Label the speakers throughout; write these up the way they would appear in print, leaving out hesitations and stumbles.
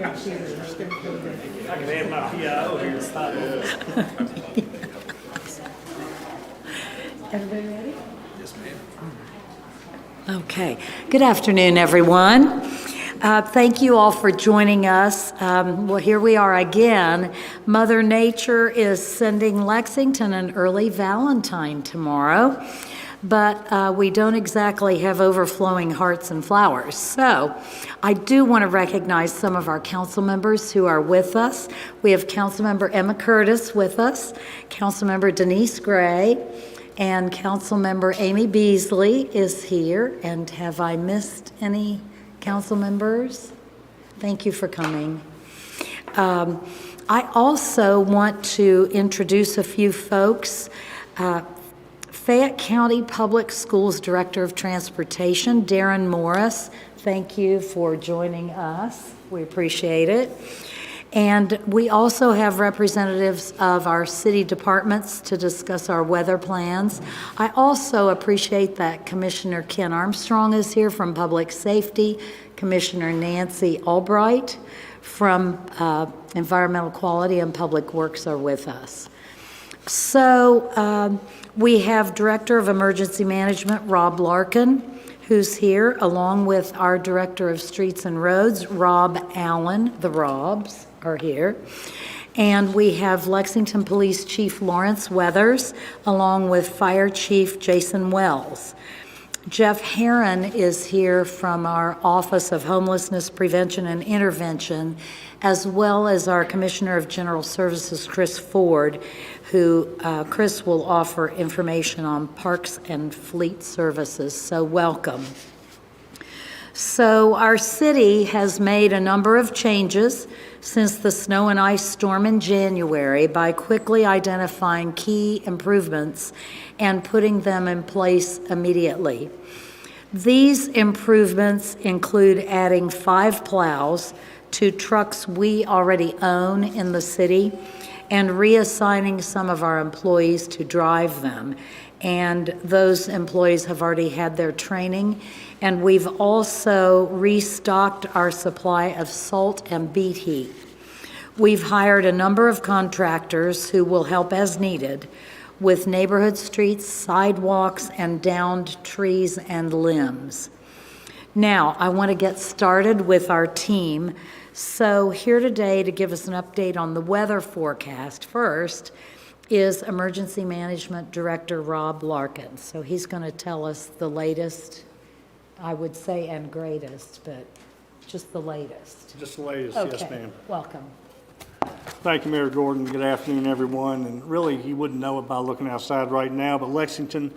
Speaker 1: I can have my PIO here to stop.
Speaker 2: Everybody ready?
Speaker 1: Yes, ma'am.
Speaker 2: Okay. Good afternoon, everyone. Thank you all for joining us. Well, here we are again. Mother Nature is sending Lexington an early Valentine tomorrow, but we don't exactly have overflowing hearts and flowers. So I do want to recognize some of our council members who are with us. We have Councilmember Emma Curtis with us, Councilmember Denise Gray, and Councilmember Amy Beasley is here. And have I missed any council members? Thank you for coming. I also want to introduce a few folks. Fayette County Public Schools Director of Transportation, Darren Morris. Thank you for joining us. We appreciate it. And we also have representatives of our city departments to discuss our weather plans. I also appreciate that Commissioner Ken Armstrong is here from Public Safety, Commissioner Nancy Albright from Environmental Quality and Public Works are with us. So we have Director of Emergency Management, Rob Larkin, who's here, along with our Director of Streets and Roads, Rob Allen. The Robs are here. And we have Lexington Police Chief Lawrence Weathers, along with Fire Chief Jason Wells. Jeff Herron is here from our Office of Homelessness Prevention and Intervention, as well as our Commissioner of General Services, Chris Ford, who Chris will offer information on parks and fleet services. So welcome. So our city has made a number of changes since the snow and ice storm in January by quickly identifying key improvements and putting them in place immediately. These improvements include adding 5 plows to trucks we already own in the city and reassigning some of our employees to drive them. And those employees have already had their training. And we've also restocked our supply of salt and beet heat. We've hired a number of contractors who will help as needed with neighborhood streets, sidewalks, and downed trees and limbs. Now, I want to get started with our team. So here today to give us an update on the weather forecast first is Emergency Management Director Rob Larkin. So he's going to tell us the latest, I would say, and greatest, but just the latest.
Speaker 1: Just the latest,
Speaker 2: Okay.
Speaker 1: yes, ma'am.
Speaker 2: Welcome.
Speaker 1: Thank you, Mayor Gordon. Good afternoon, everyone. And really, you wouldn't know it by looking outside right now, but Lexington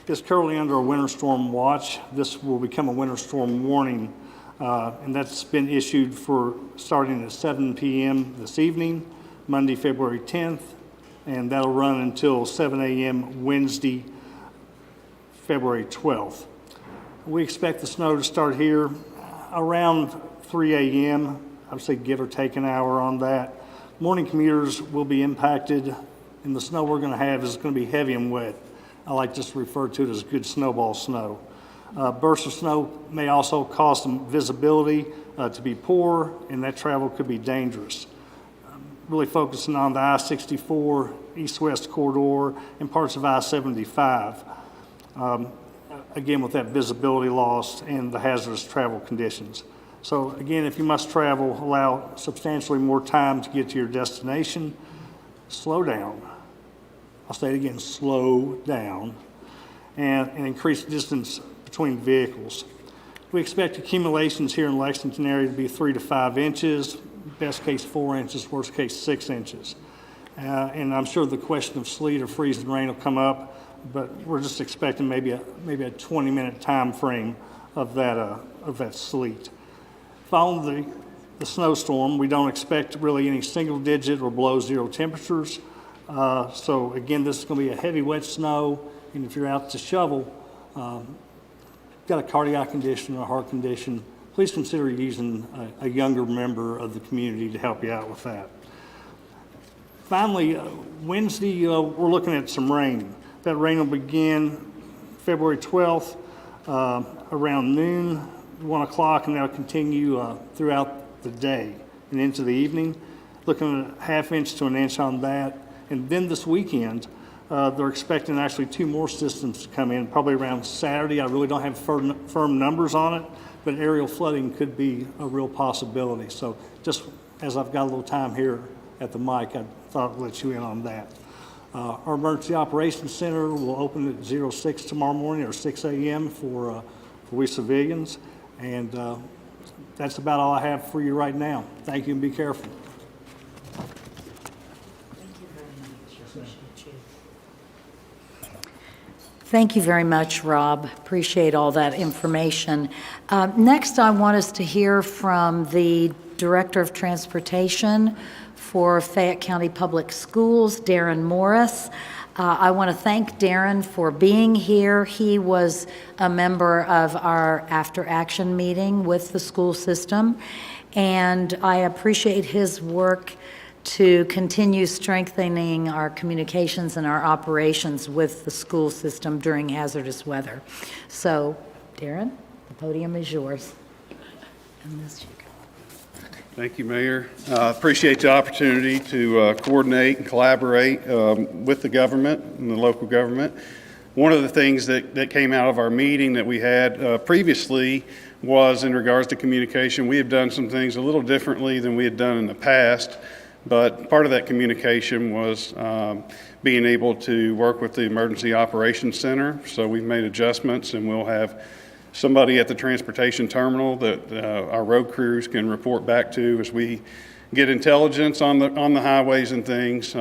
Speaker 1: is currently under a winter storm watch. This will become a winter storm warning, and that's been issued for starting at 7 p.m. this evening, Monday, February 10th, and that'll run until 7 a.m. Wednesday, February 12th. We expect the snow to start here around 3 a.m. I would say give or take an hour on that. Morning commuters will be impacted, and the snow we're going to have is going to be heavy and wet. I like just to refer to it as good snowball snow. Bursts of snow may also cause some visibility to be poor, and that travel could be dangerous. Really focusing on the I-64 east-west corridor and parts of I-75. Again, with that visibility loss and the hazardous travel conditions. So again, if you must travel, allow substantially more time to get to your destination. Slow down. I'll say it again, slow down. And increase distance between vehicles. We expect accumulations here in Lexington area to be 3 to 5 inches, best case 4 inches, worst case 6 inches. And I'm sure the question of sleet or freezing rain will come up, but we're just expecting maybe a 20-minute time frame of that sleet. Following the snowstorm, we don't expect really any single-digit or below zero temperatures. So again, this is going to be a heavy, wet snow, and if you're out to shovel, got a cardiac condition or a heart condition, please consider using a younger member of the community to help you out with that. Finally, Wednesday, we're looking at some rain. That rain will begin February 12th around noon, 1 o'clock, and that'll continue throughout the day. and into the evening. Looking at a half inch to an inch on that. And then this weekend, they're expecting actually 2 more systems to come in, probably around Saturday. I really don't have firm numbers on it, but aerial flooding could be a real possibility. So just as I've got a little time here at the mic, I thought I'd let you in on that. Our Emergency Operations Center will open at 06 tomorrow morning, or 6 a.m. for we civilians. And that's about all I have for you right now. Thank you, and be careful.
Speaker 2: Thank you very much, Rob. Appreciate all that information. Next, I want us to hear from the Director of Transportation for Fayette County Public Schools, Darren Morris. I want to thank Darren for being here. He was a member of our after-action meeting with the school system, and I appreciate his work to continue strengthening our communications and our operations with the school system during hazardous weather. So, Darren, the podium is yours. And this you go.
Speaker 3: Thank you, Mayor. Appreciate the opportunity to coordinate and collaborate with the government and the local government. One of the things that came out of our meeting that we had previously was in regards to communication. We have done some things a little differently than we had done in the past. But part of that communication was being able to work with the Emergency Operations Center. So we've made adjustments, and we'll have somebody at the transportation terminal that our road crews can report back to as we get intelligence on the highways and things.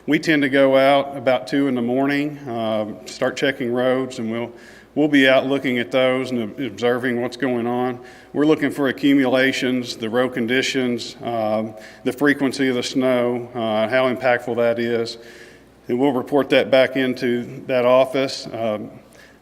Speaker 3: We tend to go out about 2 in the morning, start checking roads, and we'll be out looking at those and observing what's going on. We're looking for accumulations, the road conditions, the frequency of the snow, how impactful that is. And we'll report that back into that office.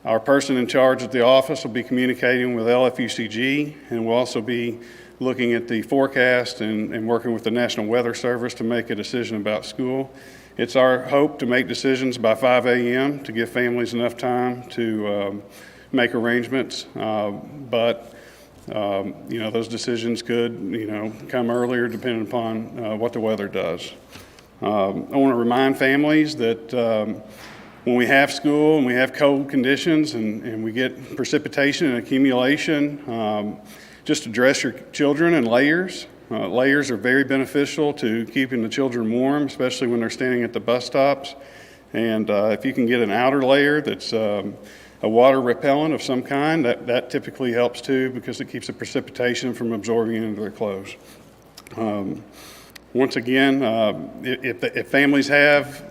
Speaker 3: Our person in charge at the office will be communicating with LFUCG, and we'll also be looking at the forecast and working with the National Weather Service to make a decision about school. It's our hope to make decisions by 5 a.m. to give families enough time to make arrangements. But those decisions could, come earlier depending upon what the weather does. I want to remind families that when we have school and we have cold conditions and we get precipitation and accumulation, just address your children in layers. Layers are very beneficial to keeping the children warm, especially when they're standing at the bus stops. And if you can get an outer layer that's a water repellent of some kind, that typically helps too, because it keeps the precipitation from absorbing into their clothes. Once again, if families have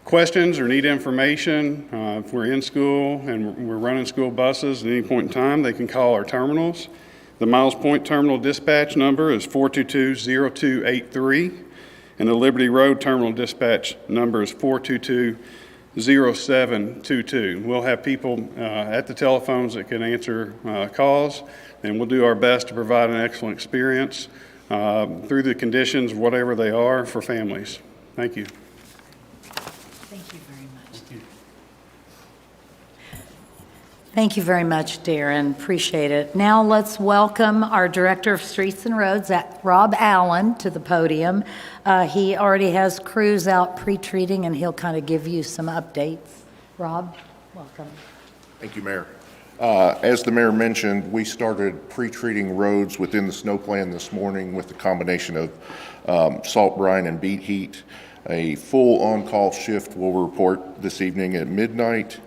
Speaker 3: questions or need information, if we're in school and we're running school buses at any point in time, they can call our terminals. The Miles Point Terminal dispatch number is 422-0283, and the Liberty Road Terminal dispatch number is 422-0722. We'll have people at the telephones that can answer calls, and we'll do our best to provide an excellent experience through the conditions, whatever they are, for families. Thank you.
Speaker 2: Thank you very much. Thank you very much, Darren. Appreciate it. Now let's welcome our Director of Streets and Roads, Rob Allen, to the podium. He already has crews out pre-treating, and he'll kind of give you some updates. Rob, welcome.
Speaker 4: Thank you, Mayor. As the Mayor mentioned, we started pre-treating roads within the snow plan this morning with the combination of salt brine and beat heat. A full on-call shift will report this evening at midnight,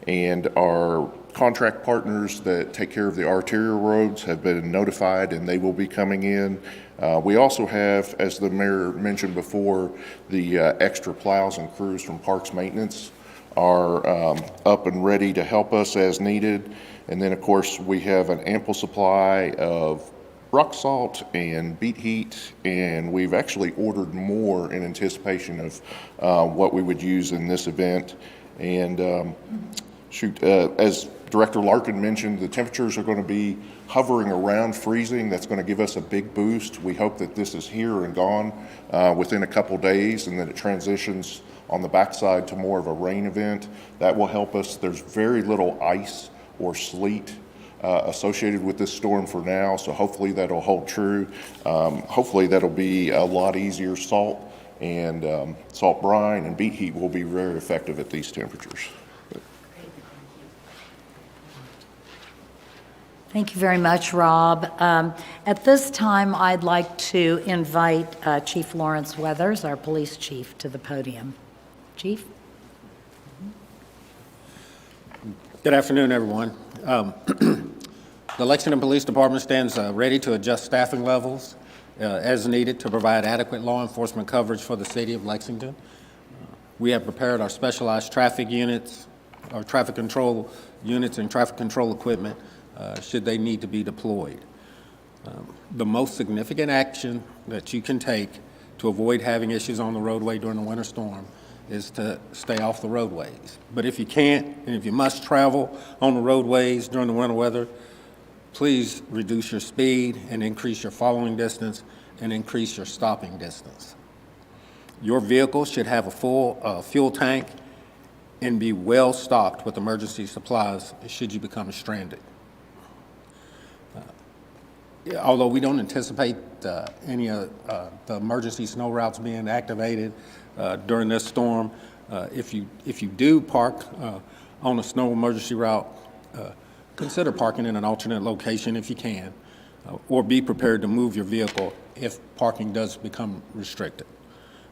Speaker 4: and our contract partners that take care of the arterial roads have been notified, and they will be coming in. We also have, as the Mayor mentioned before, the extra plows and crews from Parks Maintenance are up and ready to help us as needed. And then, of course, we have an ample supply of rock salt and beat heat, and we've actually ordered more in anticipation of what we would use in this event. And as Director Larkin mentioned, the temperatures are going to be hovering around freezing. That's going to give us a big boost. We hope that this is here and gone within a couple days, and that it transitions on the backside to more of a rain event. That will help us. There's very little ice or sleet associated with this storm for now, so hopefully that'll hold true. Hopefully that'll be a lot easier salt, and salt brine and beet heat will be very effective at these temperatures.
Speaker 2: Thank you very much, Rob. At this time, I'd like to invite Chief Lawrence Weathers, our police chief, to the podium. Chief?
Speaker 5: Good afternoon, everyone. The Lexington Police Department stands ready to adjust staffing levels as needed to provide adequate law enforcement coverage for the city of Lexington. We have prepared our specialized traffic units, our traffic control units and traffic control equipment should they need to be deployed. The most significant action that you can take to avoid having issues on the roadway during the winter storm is to stay off the roadways. But if you can't, and if you must travel on the roadways during the winter weather, please reduce your speed and increase your following distance and increase your stopping distance. Your vehicle should have a full fuel tank and be well stocked with emergency supplies should you become stranded. Although we don't anticipate any of the emergency snow routes being activated during this storm, if you do park on a snow emergency route, consider parking in an alternate location if you can, or be prepared to move your vehicle if parking does become restricted.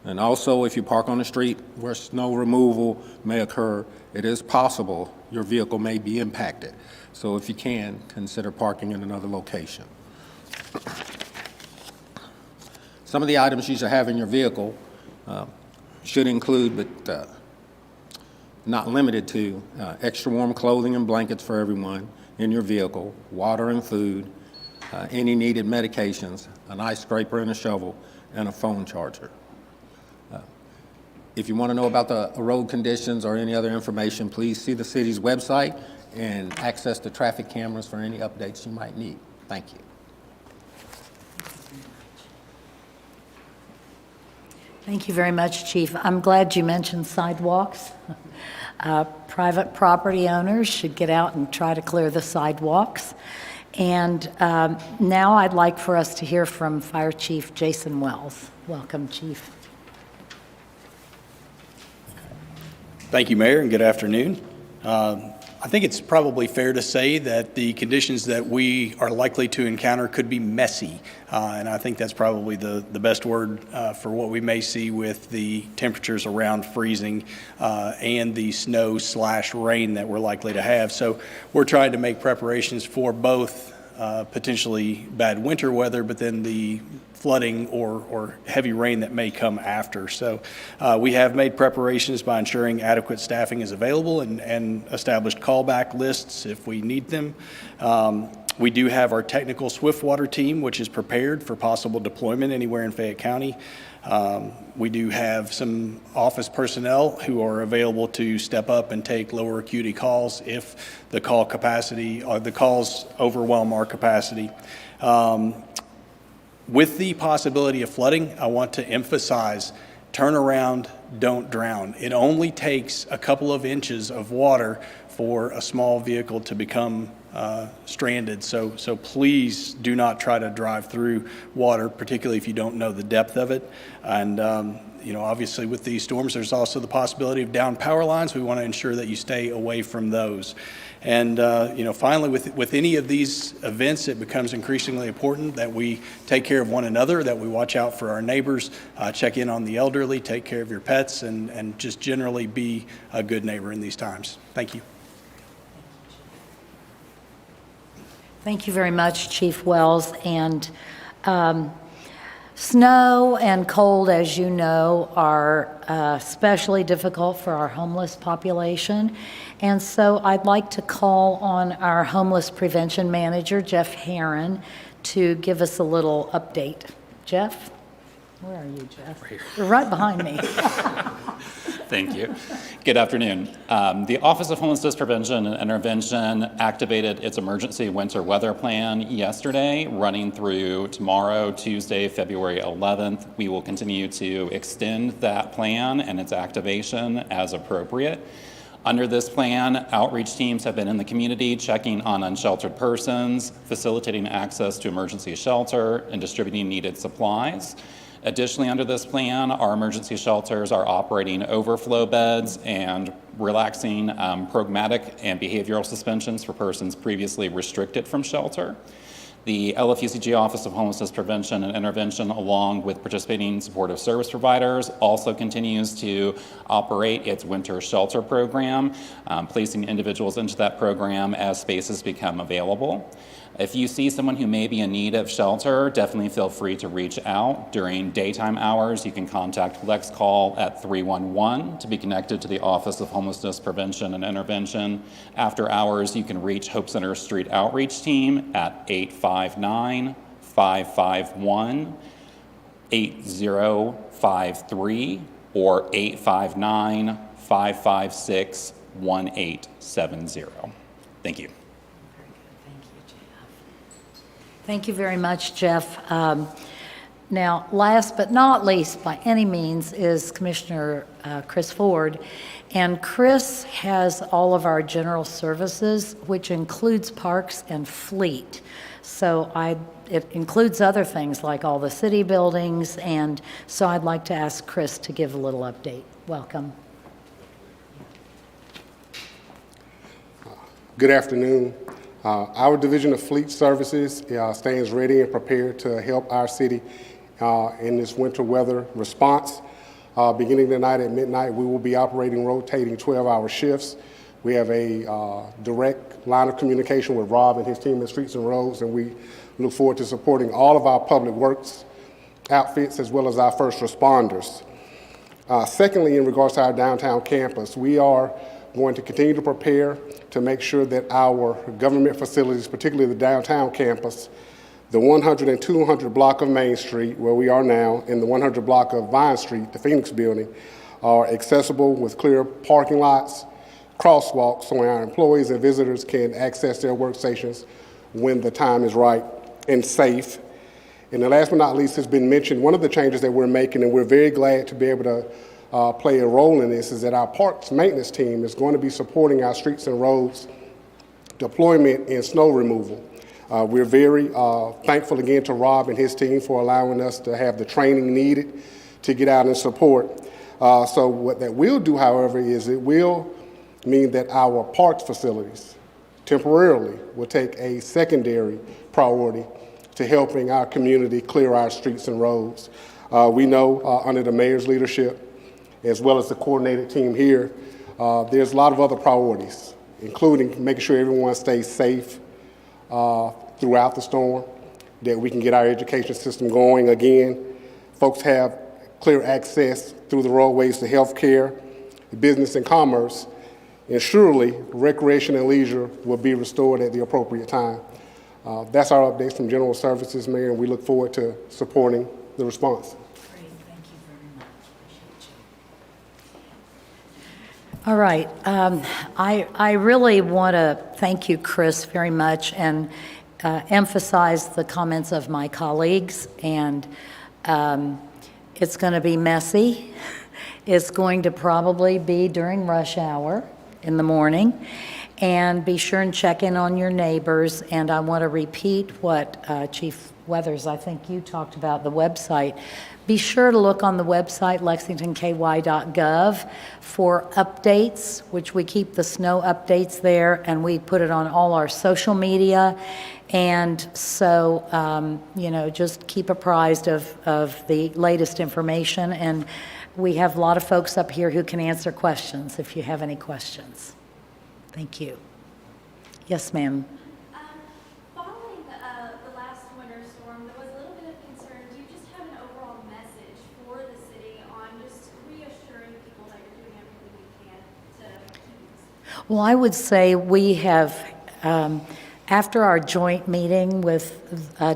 Speaker 5: And also, if you park on the street where snow removal may occur, it is possible your vehicle may be impacted. So if you can, consider parking in another location. Some of the items you should have in your vehicle should include, but not limited to, extra warm clothing and blankets for everyone in your vehicle, water and food, any needed medications, an ice scraper and a shovel, and a phone charger. If you want to know about the road conditions or any other information, please see the city's website and access the traffic cameras for any updates you might need. Thank you.
Speaker 2: Thank you very much, Chief. I'm glad you mentioned sidewalks. Private property owners should get out and try to clear the sidewalks. And now I'd like for us to hear from Fire Chief Jason Wells. Welcome, Chief.
Speaker 6: Thank you, Mayor, and good afternoon. I think it's probably fair to say that the conditions that we are likely to encounter could be messy, and I think that's probably the best word for what we may see with the temperatures around freezing and the snow/rain that we're likely to have. So we're trying to make preparations for both potentially bad winter weather, but then the flooding or heavy rain that may come after. So we have made preparations by ensuring adequate staffing is available and established callback lists if we need them. We do have our technical Swiftwater team, which is prepared for possible deployment anywhere in Fayette County. We do have some office personnel who are available to step up and take lower acuity calls if the call capacity or the calls overwhelm our capacity. With the possibility of flooding, I want to emphasize, turn around, don't drown. It only takes a couple of inches of water for a small vehicle to become stranded. So please do not try to drive through water, particularly if you don't know the depth of it. And obviously with these storms, there's also the possibility of downed power lines. We want to ensure that you stay away from those. And finally, with any of these events, it becomes increasingly important that we take care of one another, that we watch out for our neighbors, check in on the elderly, take care of your pets, and just generally be a good neighbor in these times. Thank you.
Speaker 2: Thank you very much, Chief Wells. And snow and cold, as you know, are especially difficult for our homeless population. And so I'd like to call on our homeless prevention manager, Jeff Herron, to give us a little update. Jeff? Where are you, Jeff?
Speaker 7: Right here.
Speaker 2: You're right behind me.
Speaker 7: Thank you. Good afternoon. The Office of Homelessness Prevention and Intervention activated its emergency winter weather plan yesterday, running through tomorrow, Tuesday, February 11th. We will continue to extend that plan and its activation as appropriate. Under this plan, outreach teams have been in the community checking on unsheltered persons, facilitating access to emergency shelter, and distributing needed supplies. Additionally, under this plan, our emergency shelters are operating overflow beds and relaxing programmatic and behavioral suspensions for persons previously restricted from shelter. The LFUCG Office of Homelessness Prevention and Intervention, along with participating supportive service providers, also continues to operate its winter shelter program, placing individuals into that program as spaces become available. If you see someone who may be in need of shelter, definitely feel free to reach out. During daytime hours, you can contact Lex Call at 311 to be connected to the Office of Homelessness Prevention and Intervention. After hours, you can reach Hope Center Street Outreach Team at 859-551-8053 or 859-556-1870. Thank you.
Speaker 2: Thank you very much, Jeff. Now, last but not least, by any means, is Commissioner Chris Ford. And Chris has all of our general services, which includes parks and fleet. So it includes other things like all the city buildings, and so I'd like to ask Chris to give a little update. Welcome.
Speaker 8: Good afternoon. Our Division of Fleet Services stands ready and prepared to help our city in this winter weather response. Beginning tonight at midnight, we will be operating rotating 12-hour shifts. We have a direct line of communication with Rob and his team at Streets and Roads, and we look forward to supporting all of our public works outfits as well as our first responders. Secondly, in regards to our downtown campus, we are going to continue to prepare to make sure that our government facilities, particularly the downtown campus, the 100 and 200 block of Main Street, where we are now, and the 100 block of Vine Street, the Phoenix building, are accessible with clear parking lots, crosswalks, so our employees and visitors can access their workstations when the time is right and safe. And the last but not least has been mentioned, one of the changes that we're making, and we're very glad to be able to play a role in this, is that our parks maintenance team is going to be supporting our Streets and Roads deployment in snow removal. We're very thankful again to Rob and his team for allowing us to have the training needed to get out and support. So what that will do, however, is it will mean that our parks facilities temporarily will take a secondary priority to helping our community clear our streets and roads. We know under the mayor's leadership, as well as the coordinated team here, there's a lot of other priorities, including making sure everyone stays safe throughout the storm, that we can get our education system going again. Folks have clear access through the roadways to health care, business and commerce, and surely recreation and leisure will be restored at the appropriate time. That's our updates from General Services, Mayor, and we look forward to supporting the response.
Speaker 2: Great, thank you very much. Appreciate you. All right, I really want to thank you, Chris, very much, and emphasize the comments of my colleagues. And it's going to be messy. It's going to probably be during rush hour in the morning. And be sure and check in on your neighbors. And I want to repeat what Chief Weathers, I think you talked about, the website. Be sure to look on the website, lexingtonky.gov, for updates, which we keep the snow updates there, and we put it on all our social media. And so, just keep apprised of the latest information. And we have a lot of folks up here who can answer questions if you have any questions. Thank you. Yes, ma'am.
Speaker 9: Following the last winter storm, there was a little bit of concern. Do you just have an overall message for the city on just reassuring people that you're doing everything you can to keep this?
Speaker 2: Well, I would say we have, after our joint meeting with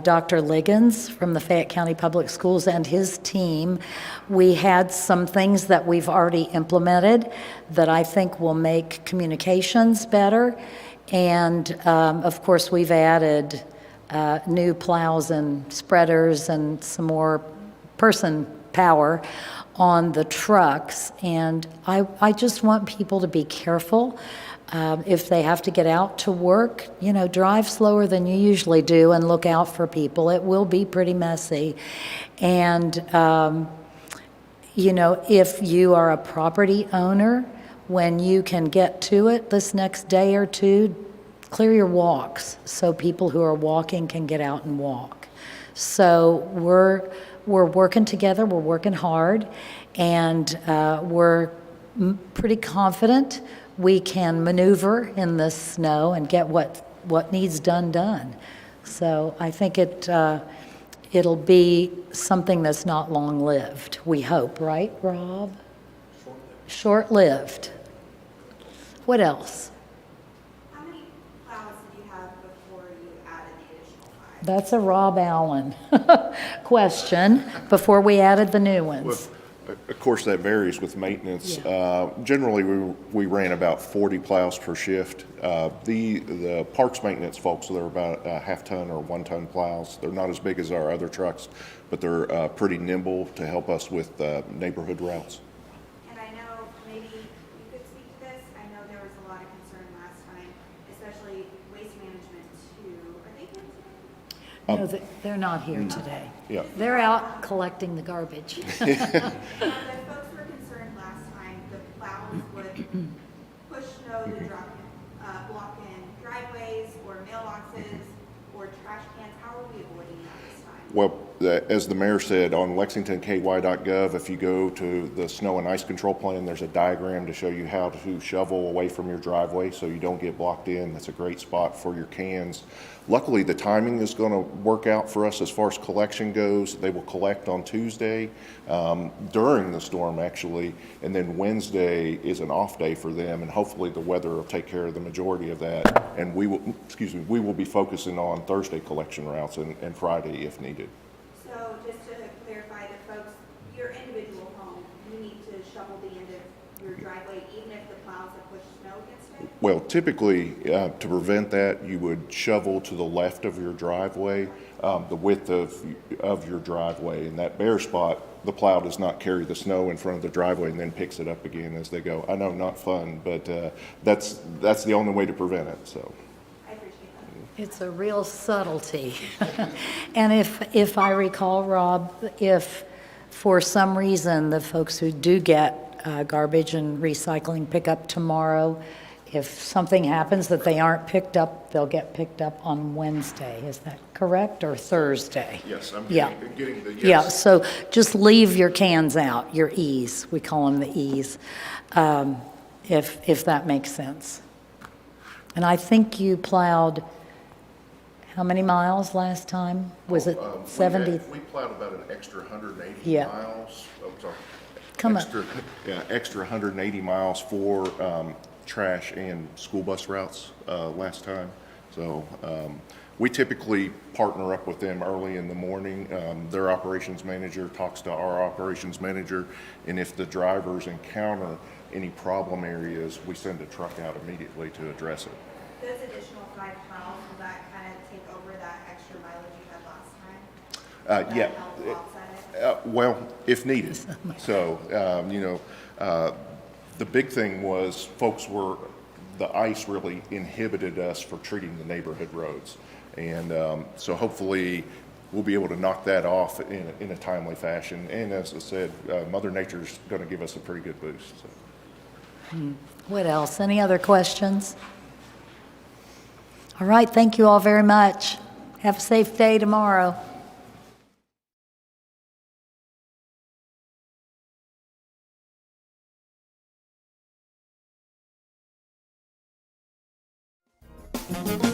Speaker 2: Dr. Liggins from the Fayette County Public Schools and his team, we had some things that we've already implemented that I think will make communications better. And of course, we've added new plows and spreaders and some more person power on the trucks. And I just want people to be careful. If they have to get out to work, drive slower than you usually do and look out for people. It will be pretty messy. And, if you are a property owner, when you can get to it this next day or two, clear your walks so people who are walking can get out and walk. So we're working together, we're working hard, and we're pretty confident we can maneuver in this snow and get what needs done. So I think it'll be something that's not long-lived, we hope, right, Rob? Short-lived. What else?
Speaker 9: How many plows did you have before you added the additional 5?
Speaker 2: That's a Rob Allen question, before we added the new ones.
Speaker 4: Of course, that varies with maintenance. Generally, we ran about 40 plows per shift. The parks maintenance folks, they're about a half-ton or 1-ton plows. They're not as big as our other trucks, but they're pretty nimble to help us with neighborhood routes.
Speaker 9: And I know maybe you could speak to this. I know there was a lot of concern last time, especially waste management too. Are they here today?
Speaker 2: No, they're not here today.
Speaker 4: Yeah.
Speaker 2: They're out collecting the garbage.
Speaker 9: The folks were concerned last time the plows would push snow to block in driveways or mailboxes or trash cans. How are we avoiding that this time?
Speaker 4: Well, as the mayor said, on lexingtonky.gov, if you go to the snow and ice control plan, there's a diagram to show you how to shovel away from your driveway so you don't get blocked in. That's a great spot for your cans. Luckily, the timing is going to work out for us as far as collection goes. They will collect on Tuesday during the storm, actually, and then Wednesday is an off day for them, and hopefully the weather will take care of the majority of that. And we will be focusing on Thursday collection routes and Friday if needed.
Speaker 9: So just to clarify, the folks, your individual home, you need to shovel the end of your driveway even if the plows have pushed snow against it?
Speaker 4: Well, typically, to prevent that, you would shovel to the left of your driveway, the width of your driveway. In that bare spot, the plow does not carry the snow in front of the driveway and then picks it up again as they go. I know, not fun, but that's the only way to prevent it, so.
Speaker 9: I appreciate that.
Speaker 2: It's a real subtlety. And if I recall, Rob, if for some reason the folks who do get garbage and recycling pick up tomorrow, if something happens that they aren't picked up, they'll get picked up on Wednesday. Is that correct, or Thursday?
Speaker 4: Yes, I'm
Speaker 2: Yeah.
Speaker 4: getting the yes.
Speaker 2: Yeah, so just leave your cans out, your E's. We call them the E's, if that makes sense. And I think you plowed how many miles last time? Was it 70?
Speaker 4: We plowed about an extra 180
Speaker 2: Yeah.
Speaker 4: miles. Oh, sorry.
Speaker 2: Come on.
Speaker 4: Extra 180 miles for trash and school bus routes last time. So we typically partner up with them early in the morning. Their operations manager talks to our operations manager, and if the drivers encounter any problem areas, we send a truck out immediately to address it.
Speaker 9: Those additional 5 plows, will that kind of take over that extra mileage you had last time? Will
Speaker 4: Yeah.
Speaker 9: that help offset it?
Speaker 4: Well, if needed. So, the big thing was the ice really inhibited us for treating the neighborhood roads. And so hopefully we'll be able to knock that off in a timely fashion. And as I said, Mother Nature's going to give us a pretty good boost. So.
Speaker 2: What else? Any other questions? All right, thank you all very much. Have a safe day tomorrow.
Speaker 10: Thank you.